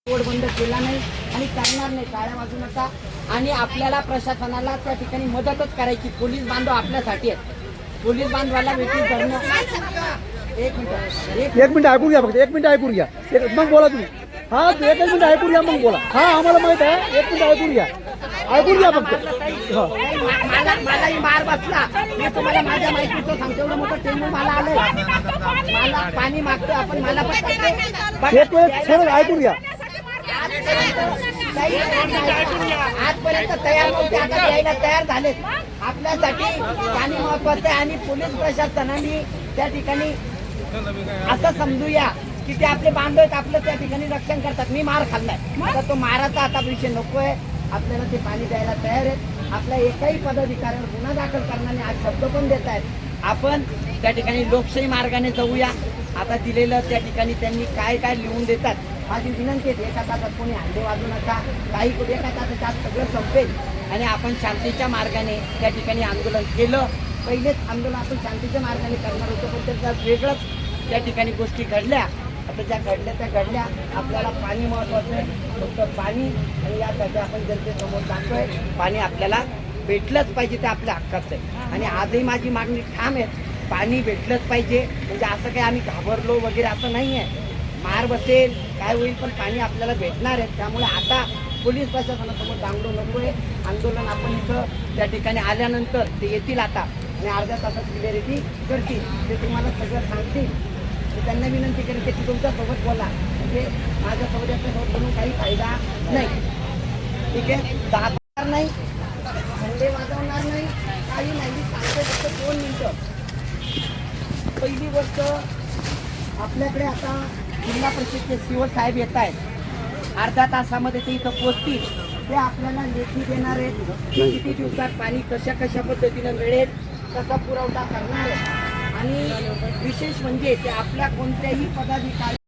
Road बंद केला नाही आणि करणार नाही, टाळ्या वाजू नका. आणि आपल्याला प्रशासनाला त्या ठिकाणी मदतच करायची. पोलीस बांधव आपल्यासाठी आहेत. पोलीस बांधवाला वेठी धरणं. एक मिनिट ऐकून घ्या, फक्त 1 मिनिट ऐकून घ्या, मग बोला तुम्ही. हा 1 मिनिट ऐकून घ्या मग बोला. हा आम्हाला माहित आहे, 1 मिनिट ऐकून घ्या फक्त. मलाही मार बसला. मी तुम्हाला माझ्या माहितीचं सांगतो. एवढं मोठं टेंबू मला आलंय, मला पाणी मागतो आपण, मला पण ऐकून घ्या. आजपर्यंत तयार नव्हते, आता द्यायला तयार झाले. आपल्यासाठी पाणी महत्वाचं आहे आणि पोलीस प्रशासनाने त्या ठिकाणी असं समजूया की ते आपले बांधव आहेत, आपलं त्या ठिकाणी रक्षण करतात. मी मार खाल्लाय, आता तो माराचा आता विषय नकोय. आपल्याला ते पाणी द्यायला तयार आहेत. आपल्या एकाही पदाधिकाऱ्यावर गुन्हा दाखल करणारे आज शब्द पण देत आहेत. आपण त्या ठिकाणी लोकशाही मार्गाने जाऊया. आता दिलेलं त्या ठिकाणी त्यांनी काय काय लिहून देतात. माझी विनंती आहे, एका तासात कोणी हल्ले वाजू नका. काही एका तासात आज सगळं संपेल आणि आपण शांतीच्या मार्गाने त्या ठिकाणी आंदोलन केलं. पहिलेच आंदोलन आपण शांतीच्या मार्गाने करणार होतो, पण त्याचा वेगळंच त्या ठिकाणी गोष्टी घडल्या. आता ज्या घडल्या त्या घडल्या. आपल्याला पाणी महत्वाचं आहे, फक्त पाणी. आणि यासाठी आपण जनतेसमोर जातोय. पाणी आपल्याला भेटलंच पाहिजे, ते आपल्या हक्काचं आहे. आणि आजही माझी मागणी ठाम आहे, पाणी भेटलंच पाहिजे. म्हणजे असं काही आम्ही घाबरलो वगैरे असं नाही आहे. मार बसेल काय होईल, पण पाणी आपल्याला भेटणार आहे. त्यामुळे आता पोलीस प्रशासनासमोर दांगडो नको आहे. आंदोलन आपण इथं त्या ठिकाणी आल्यानंतर ते येतील आता आणि अर्ध्या तासात क्लिअरिटी करतील. ते तुम्हाला सगळं सांगतील. त्यांना विनंती करेन की तुमच्यासोबत बोला, म्हणजे माझ्यासोबत याच्यासोबत बोलून काही फायदा नाही. ठीक आहे, 10 नाही, झंडे वाजवणार नाही, काही नाही. मी सांगते फक्त 2 मिनिटं. पहिली गोष्ट, आपल्याकडे आता जिल्हा परिषदचे सीओ साहेब येत आहेत. अर्ध्या तासामध्ये ते इथं पोचतील. ते आपल्याला लेखी देणार आहेत. किती दिवसात पाणी कशा पद्धतीनं मिळेल, कसा पुरवठा करणार आहे. आणि विशेष म्हणजे ते आपल्या कोणत्याही पदाधिकारी